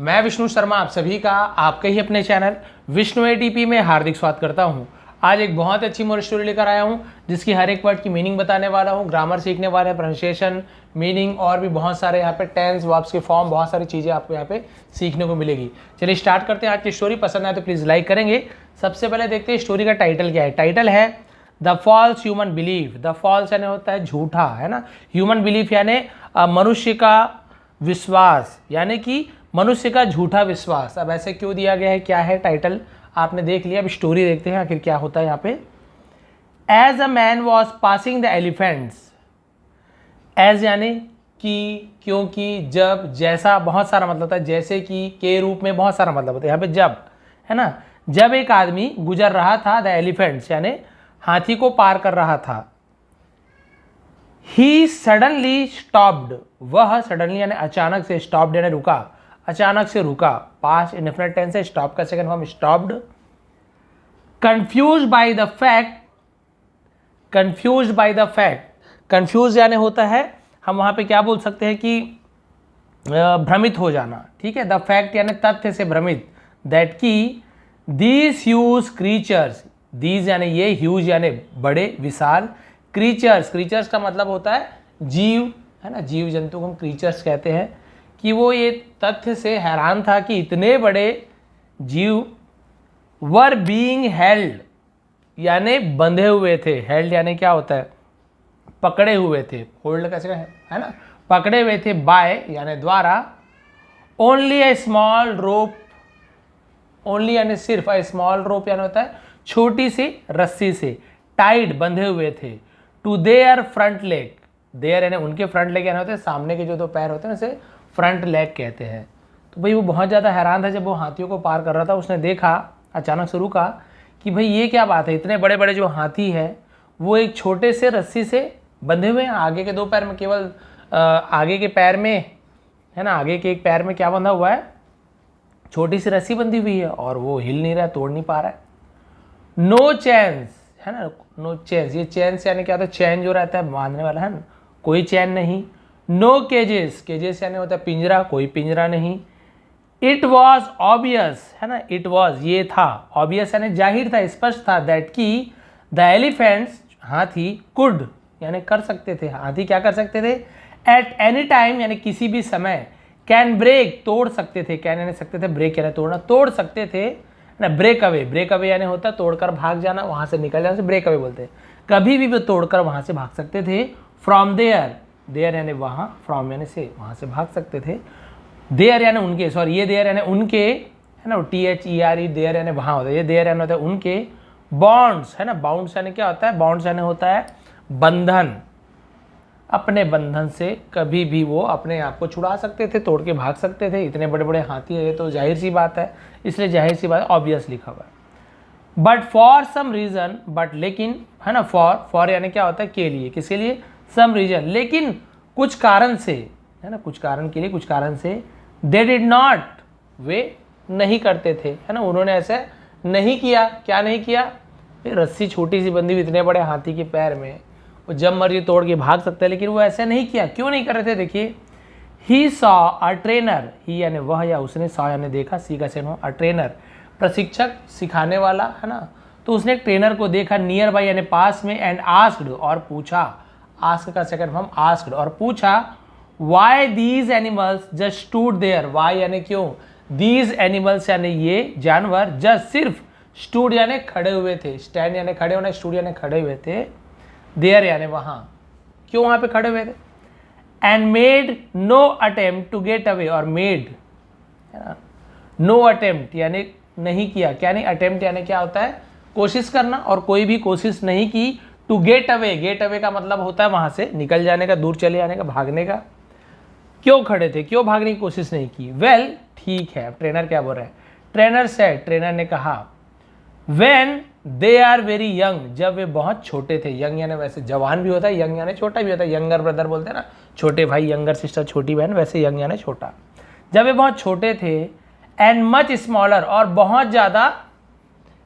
मैं विष्णु शर्मा आप सभी का आपके ही अपने चैनल विष्णु एटीपी में हार्दिक स्वागत करता हूं। आज एक बहुत अच्छी मोरल स्टोरी लेकर आया हूं जिसकी हर एक वर्ड की मीनिंग बताने वाला हूं, ग्रामर सीखने वाले, प्रोनाउंसिएशन, मीनिंग और भी बहुत सारे यहाँ पे टेंस, वर्ब्स के फॉर्म, बहुत सारी चीज़ें आपको यहाँ पे सीखने को मिलेगी। चलिए स्टार्ट करते हैं। आज की स्टोरी पसंद आए तो प्लीज़ लाइक करेंगे। सबसे पहले देखते हैं स्टोरी का टाइटल क्या है। टाइटल है the false human belief. The false यानी होता है झूठा, है ना। ह्यूमन बिलीफ यानी मनुष्य का विश्वास, यानी कि मनुष्य का झूठा विश्वास। अब ऐसे क्यों दिया गया है, क्या है टाइटल, आपने देख लिया। अब स्टोरी देखते हैं आखिर क्या होता है यहाँ पे। As a man was passing the elephants. As यानी कि, क्योंकि, जब, जैसा, बहुत सारा मतलब होता है। जैसे कि, के रूप में बहुत सारा मतलब होता है। यहाँ पे जब, है ना, जब एक आदमी गुजर रहा था, द एलिफेंट्स यानी हाथी को पार कर रहा था। He suddenly stopped. वह सडनली यानी अचानक से, स्टॉप्ड यानी रुका, अचानक से रुका। पास्ट इंडेफिनिट टेंस है, स्टॉप का second form stopped. Confuse by the fact. Confuse by the fact, confuse यानी होता है, हम वहां पे क्या बोल सकते हैं कि भ्रमित हो जाना, ठीक है। द फैक्ट यानी तथ्य से भ्रमित। दैट की दीज ह्यूज क्रीचर्स, दीज यानी ये, ह्यूज यानी बड़े, विशाल, क्रीचर्स, क्रीचर्स का मतलब होता है जीव, है ना। जीव जंतु को हम क्रीचर्स कहते हैं। कि वो ये तथ्य से हैरान था कि इतने बड़े जीव वर बीइंग हेल्ड यानी बंधे हुए थे। हेल्ड यानी क्या होता है, पकड़े हुए थे। होल्ड कैसे है ना, पकड़े हुए थे। बाय यानी द्वारा। ओनली ए स्मॉल रोप, ओनली यानी सिर्फ, ए स्मॉल रोप यानी होता है छोटी सी रस्सी से, टाइड बंधे हुए थे। To their front leg, their यानी उनके फ्रंट लेग यानी होते हैं सामने के जो दो पैर होते हैं उसे फ्रंट लेग कहते हैं। तो भाई वो बहुत ज़्यादा हैरान था जब वो हाथियों को पार कर रहा था। उसने देखा, अचानक से रुका कि भाई ये क्या बात है, इतने बड़े बड़े जो हाथी है वो एक छोटे से रस्सी से बंधे हुए हैं। आगे के दो पैर में केवल आगे के पैर में, है ना, आगे के एक पैर में क्या बंधा हुआ है, छोटी सी रस्सी बंधी हुई है और वो हिल नहीं रहा है, तोड़ नहीं पा रहा है। नो चैंस, है ना, नो चैंस। ये चैंस यानी क्या होता है, चैन जो रहता है बांधने वाला, है ना, कोई चैन नहीं। नो केजेस, केजेस यानी होता है पिंजरा, कोई पिंजरा नहीं। इट वॉज ऑब्वियस, है ना, इट वॉज ये था, ऑब्वियस यानी जाहिर था, स्पष्ट था। दैट की द एलिफेंट्स हाथी कुड यानी कर सकते थे, हाथी क्या कर सकते थे, एट एनी टाइम यानी किसी भी समय, कैन ब्रेक तोड़ सकते थे, कैन यानी सकते थे, ब्रेक यानी तोड़ना, तोड़ सकते थे ना। ब्रेक अवे, ब्रेक अवे यानी होता है तोड़कर भाग जाना, वहां से निकल जाना से ब्रेक अवे बोलते हैं। कभी भी वो तोड़कर वहां से भाग सकते थे। फ्रॉम देयर, देयर यानी वहां, फ्रॉम यानी से, वहां से भाग सकते थे। देयर यानी उनके, सॉरी ये देयर यानी उनके, है ना, THERE, देयर यानी वहां होता है, ये देयर यानी होता है उनके। बॉन्ड्स, है ना, बाउंड्स यानी क्या होता है, बाउंड्स यानी होता है बंधन, अपने बंधन से कभी भी वो अपने आप को छुड़ा सकते थे, तोड़ के भाग सकते थे। इतने बड़े बड़े हाथी है तो जाहिर सी बात है, इसलिए जाहिर सी बात ऑब्वियस लिखा हुआ है। But for some reason, but लेकिन, है ना, फॉर यानी क्या होता है के लिए, किसके लिए, सम रीजन, लेकिन कुछ कारण से, है ना, कुछ कारण के लिए, कुछ कारण से, दे डिड नॉट, वे नहीं करते थे, है ना, उन्होंने ऐसे नहीं किया। क्या नहीं किया, रस्सी छोटी सी बंधी हुई इतने बड़े हाथी के पैर में, वो जब मर्जी तोड़ के भाग सकता है, लेकिन वो ऐसे नहीं किया। क्यों नहीं कर रहे थे, देखिए। ही सॉ अ ट्रेनर, ही यानी वह या उसने, सॉ यानी देखा, सी का सेकंड अ ट्रेनर प्रशिक्षक, सिखाने वाला, है ना। तो उसने एक ट्रेनर को देखा, नियर बाय यानी पास में, एंड आस्क्ड और पूछा, आस्क का सेकंड फॉर्म आस्क्ड और पूछा, why these animals just stood there, why यानी क्यों, दीज एनिमल्स यानी ये जानवर, जस्ट सिर्फ, स्टूड यानी खड़े हुए थे, स्टैंड यानी खड़े होना, स्टूड यानी खड़े हुए थे, देयर यानी वहां, क्यों वहां पे खड़े हुए थे। And made no attempt to get away, और मेड, है ना, नो अटेम्प्ट यानी नहीं किया, क्या नहीं, अटेम्प्ट यानी क्या होता है, कोशिश करना, और कोई भी कोशिश नहीं की। To get away, get away का मतलब होता है वहां से निकल जाने का, दूर चले जाने का, भागने का। क्यों खड़े थे, क्यों भागने की कोशिश नहीं की। वेल, ठीक है। अब ट्रेनर क्या बोल रहा है, ट्रेनर सेड, ट्रेनर ने कहा, when they are very young, जब वे बहुत छोटे थे। यंग यानी वैसे जवान भी होता है, यंग यानी छोटा भी होता है, यंगर ब्रदर बोलते हैं ना, छोटे भाई, यंगर सिस्टर छोटी बहन, वैसे यंग यानी छोटा। जब वे बहुत छोटे थे, एंड मच स्मॉलर और बहुत ज़्यादा,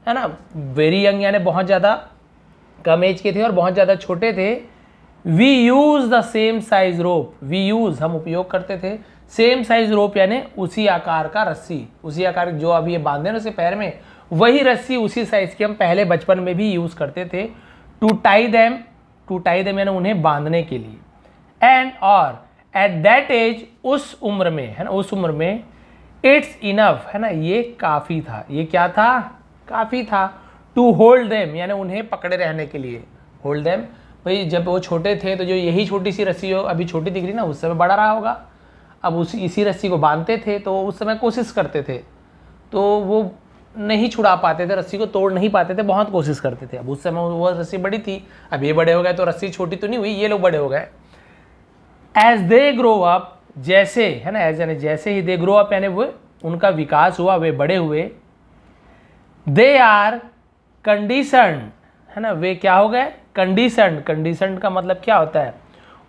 है ना, वेरी यंग यानी बहुत ज़्यादा कम एज के थे और बहुत ज़्यादा छोटे थे। We use the same size rope, we use हम उपयोग करते थे, सेम साइज रोप यानी उसी आकार का रस्सी, उसी आकार जो अभी ये बांधे ना उसके पैर में, वही रस्सी उसी साइज की हम पहले बचपन में भी यूज़ करते थे। टू टाई देम यानी उन्हें बांधने के लिए। एंड और एट दैट एज, उस उम्र में, है ना, उस उम्र में, इट्स इनफ, है ना, ये काफ़ी था। ये क्या था? काफ़ी था। टू होल्ड देम यानी उन्हें पकड़े रहने के लिए। होल्ड देम, भाई जब वो छोटे थे तो जो यही छोटी सी रस्सी हो अभी छोटी दिख रही ना, उस समय बड़ा रहा होगा। अब इसी रस्सी को बांधते थे तो उस समय कोशिश करते थे तो वो नहीं छुड़ा पाते थे, रस्सी को तोड़ नहीं पाते थे, बहुत कोशिश करते थे। अब उस समय वो रस्सी बड़ी थी, अब ये बड़े हो गए तो रस्सी छोटी तो नहीं हुई, ये लोग बड़े हो गए। एज दे ग्रो अप, जैसे, है ना, एज यानी जैसे ही, दे ग्रो अप यानी वो उनका विकास हुआ, वे बड़े हुए। दे आर कंडीशन्ड, है ना, वे क्या हो गए? कंडीशन्ड। कंडीशन्ड का मतलब क्या होता है?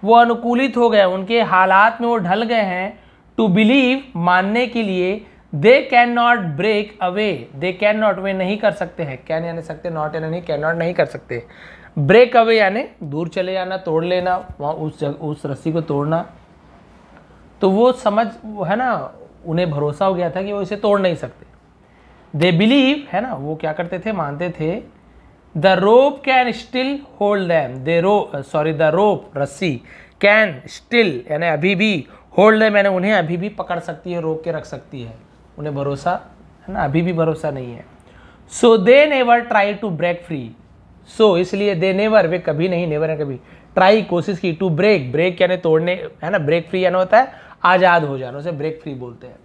वो अनुकूलित हो गए, उनके हालात में वो ढल गए हैं। टू बिलीव, मानने के लिए। They can not break away, they can not, वे नहीं कर सकते हैं। कैन यानी सकते, नॉट यानी नहीं, कैन नॉट नहीं कर सकते। ब्रेक अवे यानी दूर चले जाना, तोड़ लेना, वहाँ उस रस्सी को तोड़ना। तो वो समझ, है ना, उन्हें भरोसा हो गया था कि वो इसे तोड़ नहीं सकते। दे बिलीव, है ना, वो क्या करते थे? मानते थे। The rope can still hold them, the rope रस्सी, कैन स्टिल यानी अभी भी, होल्ड दैम यानी उन्हें अभी भी पकड़ सकती है, रोक के रख सकती है। उन्हें भरोसा, है ना, अभी भी भरोसा नहीं है। So they never try to break free, so इसलिए दे नेवर, वे कभी नहीं, नेवर है कभी, ट्राई कोशिश की, टू ब्रेक यानी तोड़ने, है ना, ब्रेक फ्री यानी होता है आज़ाद हो जाना, उसे ब्रेक फ्री बोलते हैं।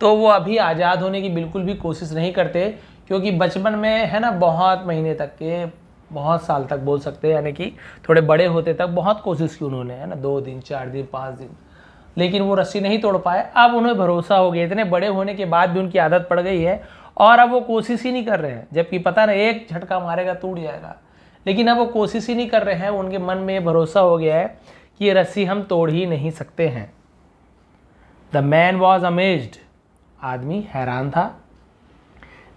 तो वो अभी आज़ाद होने की बिल्कुल भी कोशिश नहीं करते, क्योंकि बचपन में, है ना, बहुत महीने तक के, बहुत साल तक बोल सकते हैं, यानी कि थोड़े बड़े होते तक बहुत कोशिश की उन्होंने, है ना, 2 दिन 4 दिन 5 दिन, लेकिन वो रस्सी नहीं तोड़ पाए। अब उन्हें भरोसा हो गया, इतने बड़े होने के बाद भी उनकी आदत पड़ गई है और अब वो कोशिश ही नहीं कर रहे हैं, जबकि पता नहीं एक झटका मारेगा टूट जाएगा, लेकिन अब वो कोशिश ही नहीं कर रहे हैं। उनके मन में ये भरोसा हो गया है कि ये रस्सी हम तोड़ ही नहीं सकते हैं। द मैन वॉज अमेज्ड, आदमी हैरान था।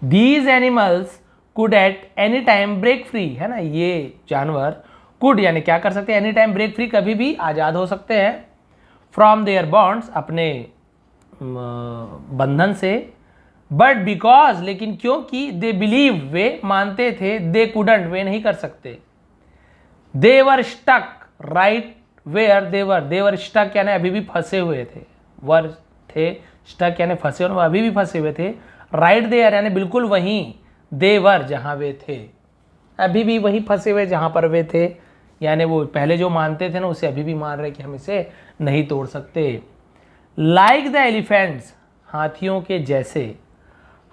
These animals could at any time break free, है ना, ये जानवर कुड यानी क्या कर सकते हैं? एनी टाइम ब्रेक फ्री, कभी भी आज़ाद हो सकते हैं। फ्रॉम देयर बॉन्ड्स, अपने बंधन से। बट बिकॉज, लेकिन क्योंकि, दे बिलीव, वे मानते थे, दे कुडंट, वे नहीं कर सकते। They were stuck right where they were stuck यानी अभी भी फंसे हुए थे, वर थे, स्टक यानी फंसे, और अभी भी फंसे हुए थे। राइट देयर यानी बिल्कुल वहीं, दे वर जहाँ वे थे, अभी भी वहीं फंसे हुए जहाँ पर वे थे, यानी वो पहले जो मानते थे ना उसे अभी भी मान रहे कि हम इसे नहीं तोड़ सकते। लाइक द एलिफेंट्स, हाथियों के जैसे।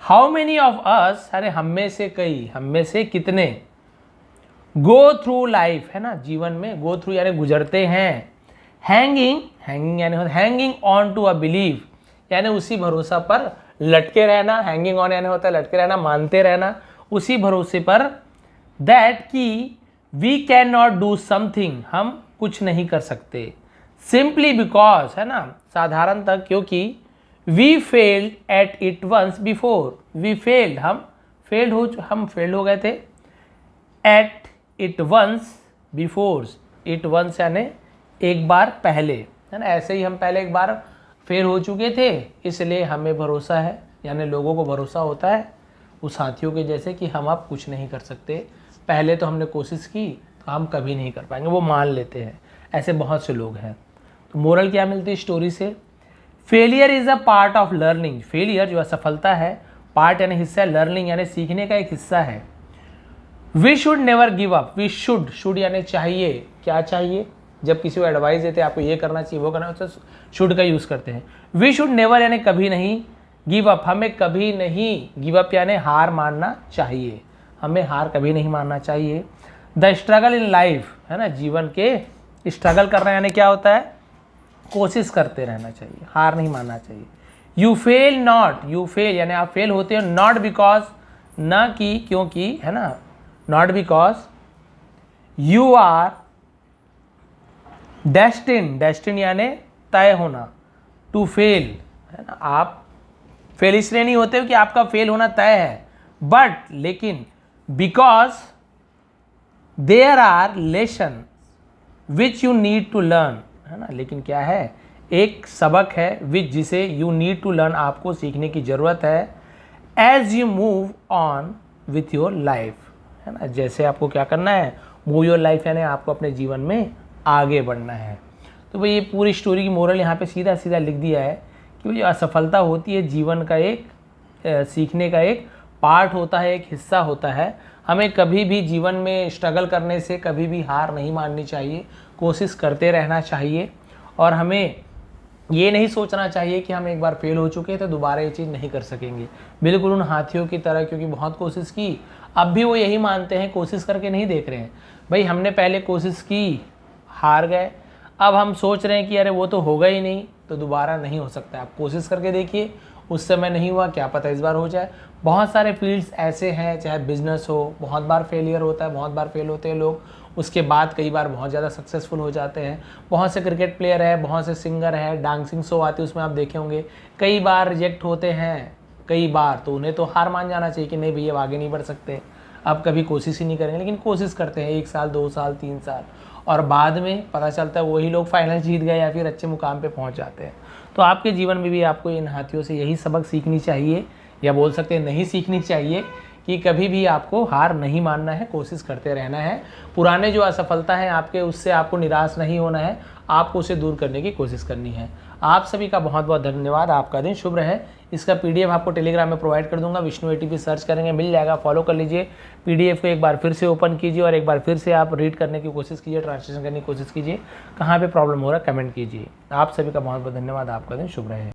हाउ मेनी ऑफ अस, अरे हम में से कई, हम में से कितने, गो थ्रू लाइफ, है ना, जीवन में, गो थ्रू यानी गुजरते हैं। हैंगिंग यानी hanging on to a belief, यानी उसी भरोसा पर लटके रहना। हैंगिंग ऑन यानी होता है लटके रहना, मानते रहना उसी भरोसे पर। दैट की we can not do something, हम कुछ नहीं कर सकते। सिंपली बिकॉज, है ना, साधारणतः क्योंकि। We failed at it once before, we failed, हम फेल्ड हो गए थे। At it once before, it once यानी एक बार पहले, है ना, ऐसे ही हम पहले एक बार फेल हो चुके थे, इसलिए हमें भरोसा है, यानी लोगों को भरोसा होता है उस साथियों के जैसे कि हम अब कुछ नहीं कर सकते, पहले तो हमने कोशिश की तो हम कभी नहीं कर पाएंगे, वो मान लेते हैं। ऐसे बहुत से लोग हैं। तो मोरल क्या मिलती है स्टोरी से? Failure is a part of learning, failure जो असफलता है, पार्ट यानी हिस्सा, लर्निंग यानी सीखने का एक हिस्सा है। We should never give up, we should यानी चाहिए, क्या चाहिए? जब किसी को एडवाइस देते हैं आपको ये करना चाहिए वो करना, तो शुड का यूज़ करते हैं। वी शुड नेवर यानी कभी नहीं, गिव अप हमें कभी नहीं, गिव अप यानी हार मानना चाहिए, हमें हार कभी नहीं मानना चाहिए। द स्ट्रगल इन लाइफ, है ना, जीवन के स्ट्रगल करना यानी क्या होता है? कोशिश करते रहना चाहिए, हार नहीं मानना चाहिए। You fail not, you fail यानी आप फेल होते हो, नॉट बिकॉज, ना कि क्योंकि, है ना, not because. You are destined यानी तय होना, टू फेल, है ना, आप फेल इसलिए नहीं होते हो कि आपका फेल होना तय है, बट लेकिन because there are lesson which you need to learn, है ना, लेकिन क्या है, एक सबक है विच जिसे यू नीड टू लर्न, आपको सीखने की ज़रूरत है as you move on with your life, है ना। जैसे आपको क्या करना है, मूव योर लाइफ, यानी आपको अपने जीवन में आगे बढ़ना है। तो भाई ये पूरी स्टोरी की मोरल यहाँ पे सीधा सीधा लिख दिया है कि जो असफलता होती है जीवन का एक सीखने का एक पार्ट होता है, एक हिस्सा होता है। हमें कभी भी जीवन में स्ट्रगल करने से कभी भी हार नहीं माननी चाहिए, कोशिश करते रहना चाहिए। और हमें ये नहीं सोचना चाहिए कि हम एक बार फेल हो चुके हैं तो दोबारा ये चीज़ नहीं कर सकेंगे, बिल्कुल उन हाथियों की तरह, क्योंकि बहुत कोशिश की, अब भी वो यही मानते हैं, कोशिश करके नहीं देख रहे हैं। भाई हमने पहले कोशिश की, हार गए, अब हम सोच रहे हैं कि अरे वो तो होगा ही नहीं, तो दोबारा नहीं हो सकता। आप कोशिश करके देखिए, उस समय नहीं हुआ, क्या पता इस बार हो जाए। बहुत सारे फील्ड्स ऐसे हैं, चाहे बिजनेस हो, बहुत बार फेलियर होता है, बहुत बार फेल होते हैं लोग, उसके बाद कई बार बहुत ज़्यादा सक्सेसफुल हो जाते हैं। बहुत से क्रिकेट प्लेयर है, बहुत से सिंगर है, डांसिंग शो आती है, उसमें आप देखे होंगे कई बार रिजेक्ट होते हैं, कई बार, तो उन्हें तो हार मान जाना चाहिए कि नहीं भैया अब आगे नहीं बढ़ सकते, अब कभी कोशिश ही नहीं करेंगे। लेकिन कोशिश करते हैं 1 साल 2 साल 3 साल, और बाद में पता चलता है वही लोग फाइनल जीत गए या फिर अच्छे मुकाम पे पहुंच जाते हैं। तो आपके जीवन में भी आपको इन हाथियों से यही सबक सीखनी चाहिए, या बोल सकते हैं नहीं सीखनी चाहिए, कि कभी भी आपको हार नहीं मानना है, कोशिश करते रहना है। पुराने जो असफलता है आपके, उससे आपको निराश नहीं होना है, आपको उसे दूर करने की कोशिश करनी है। आप सभी का बहुत बहुत धन्यवाद, आपका दिन शुभ रहे। इसका पीडीएफ आपको टेलीग्राम में प्रोवाइड कर दूंगा, विष्णु एटीपी सर्च करेंगे मिल जाएगा, फॉलो कर लीजिए। पीडीएफ को एक बार फिर से ओपन कीजिए और एक बार फिर से आप रीड करने की कोशिश कीजिए, ट्रांसलेशन करने की कोशिश कीजिए, कहाँ पे प्रॉब्लम हो रहा है कमेंट कीजिए। आप सभी का बहुत बहुत धन्यवाद, आपका दिन शुभ रहे।